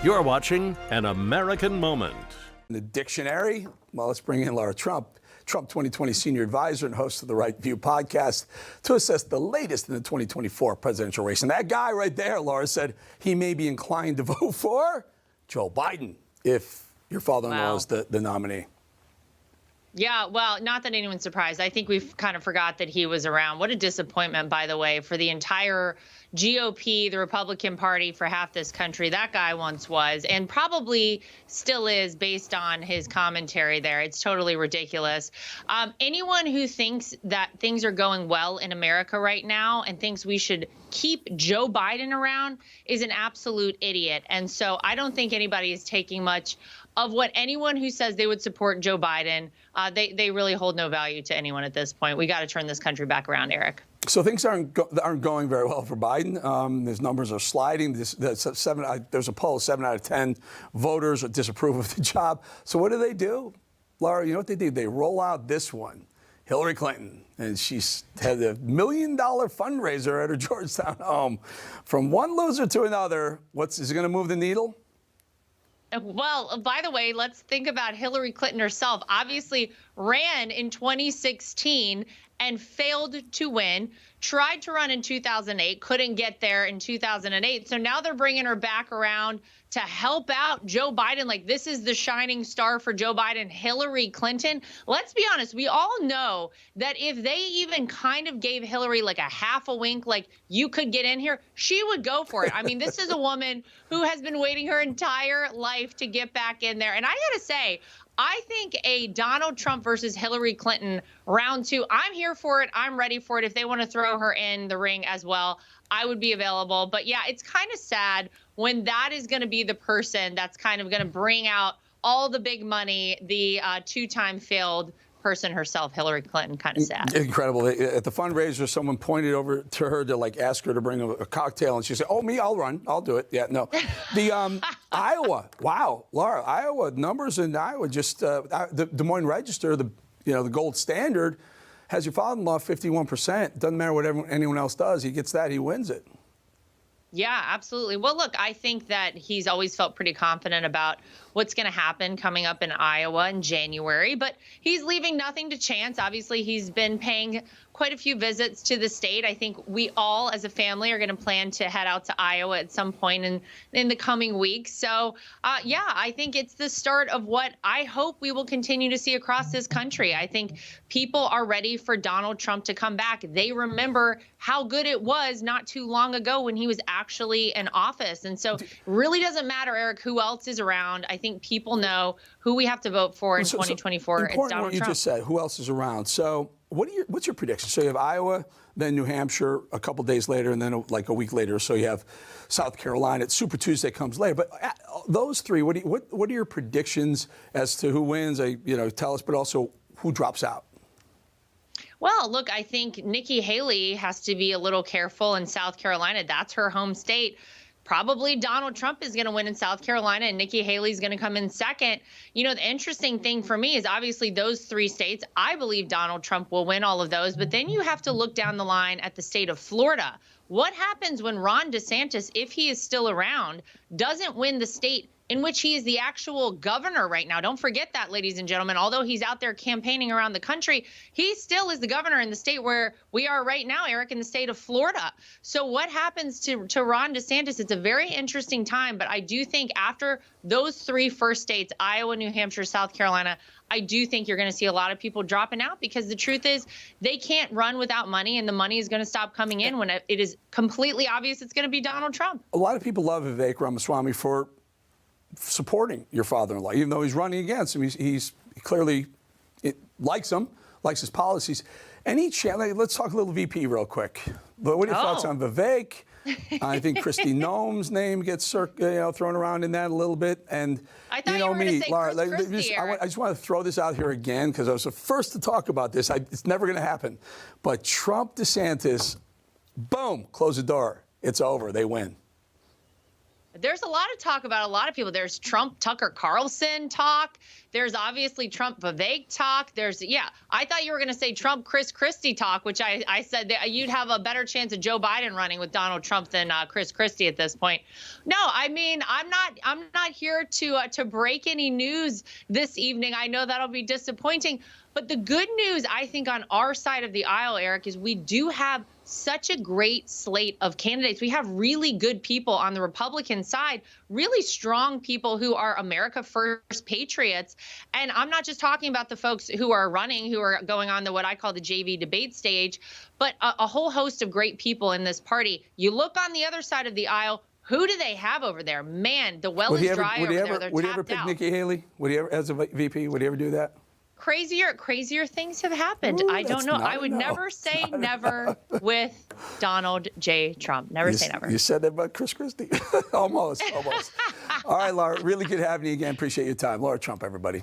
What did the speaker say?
You're watching An American Moment. In the dictionary, well, let's bring in Lara Trump, Trump 2020 senior advisor and host of the Right View podcast, to assess the latest in the 2024 presidential race. And that guy right there, Lara, said he may be inclined to vote for Joe Biden if your father-in-law is the nominee. Yeah, well, not that anyone's surprised. I think we've kind of forgot that he was around. What a disappointment, by the way, for the entire GOP, the Republican Party, for half this country. That guy once was, and probably still is, based on his commentary there. It's totally ridiculous. Anyone who thinks that things are going well in America right now and thinks we should keep Joe Biden around is an absolute idiot. And so I don't think anybody is taking much of what anyone who says they would support Joe Biden, they really hold no value to anyone at this point. We got to turn this country back around, Eric. So things aren't going very well for Biden. His numbers are sliding. There's a poll, 7 out of 10 voters disapprove of the job. So what do? Lara, you know what they do? They roll out this one. Hillary Clinton, and she's had a $1 million fundraiser at her Georgetown home. From one loser to another, is it going to move the needle? Well, by the way, let's think about Hillary Clinton herself. Obviously ran in 2016 and failed to win, tried to run in 2008, couldn't get there in 2008. So now they're bringing her back around to help out Joe Biden. Like, this is the shining star for Joe Biden, Hillary Clinton. Let's be honest. We all know that if they even kind of gave Hillary like a half a wink, like you could get in here, she would go for it. I mean, this is a woman who has been waiting her entire life to get back in there. And I got to say, I think a Donald Trump versus Hillary Clinton round 2, I'm here for it. I'm ready for it. If they want to throw her in the ring as well, I would be available. But yeah, it's kind of sad when that is going to be the person that's kind of going to bring out all the big money, the two-time failed person herself, Hillary Clinton. Kind of sad. Incredible. At the fundraiser, someone pointed over to her to ask her to bring a cocktail, and she said, "Oh, me, I'll run. I'll do it." Yeah, no. The Iowa. Wow, Lara, Iowa numbers in Iowa. Just the Des Moines Register, the gold standard, has your father-in-law 51%. Doesn't matter what anyone else does. He gets that. He wins it. Yeah, absolutely. Well, look, I think that he's always felt pretty confident about what's going to happen coming up in Iowa in January, but he's leaving nothing to chance. Obviously, he's been paying quite a few visits to the state. I think we all as a family are going to plan to head out to Iowa at some point in the coming weeks. So, yeah, I think it's the start of what I hope we will continue to see across this country. I think people are ready for Donald Trump to come back. They remember how good it was not too long ago when he was actually in office. And so it really doesn't matter, Eric, who else is around. I think people know who we have to vote for in 2024. It's Donald Trump. You just said, who else is around? So what's your prediction? So you have Iowa, then New Hampshire a couple days later, and then like a week later. So you have South Carolina. Super Tuesday comes later. But those three, what are your predictions as to who wins? Tell us, but also who drops out. Well, look, I think Nikki Haley has to be a little careful in South Carolina. That's her home state. Probably Donald Trump is going to win in South Carolina and Nikki Haley is going to come in second. The interesting thing for me is obviously those 3 states. I believe Donald Trump will win all of those. But then you have to look down the line at the state of Florida. What happens when Ron DeSantis, if he is still around, doesn't win the state in which he is the actual governor right now? Don't forget that, ladies and gentlemen. Although he's out there campaigning around the country, he still is the governor in the state where we are right now, Eric, in the state of Florida. So what happens to Ron DeSantis? It's a very interesting time, but I do think after those 3 first states, Iowa, New Hampshire, South Carolina, I do think you're going to see a lot of people dropping out because the truth is they can't run without money, and the money is going to stop coming in when it is completely obvious it's going to be Donald Trump. A lot of people love Vivek Ramaswamy for supporting your father-in-law, even though he's running against him. He clearly likes him, likes his policies. Let's talk a little VP real quick. But what are your thoughts on Vivek? I think Kristi Noem's name gets thrown around in that a little bit. And I thought you were going to say Lara, Christie. I just want to throw this out here again because I was the first to talk about this. It's never going to happen. But Trump, DeSantis, boom, close the door. It's over. They win. There's a lot of talk about a lot of people. There's Trump Tucker Carlson talk. There's obviously Trump Vivek talk. I thought you were going to say Trump Chris Christie talk, which I said that you'd have a better chance of Joe Biden running with Donald Trump than Chris Christie at this point. No, I mean, I'm not here to break any news this evening. I know that'll be disappointing. But the good news, I think, on our side of the aisle, Eric, is we do have such a great slate of candidates. We have really good people on the Republican side, really strong people who are America First patriots. And I'm not just talking about the folks who are running, who are going on what I call the JV debate stage, but a whole host of great people in this party. You look on the other side of the aisle, who do they have over there? Man, the well is dry over there. They're tapped out. Would he ever pick Nikki Haley? Would he ever, as a VP, would he ever do that? Crazier things have happened. Ooh, I don't know. I would never say never with Donald J. Trump. Never say never. You said that about Chris Christie? Almost. All right, Lara, really good having you again. Appreciate your time. Lara Trump, everybody.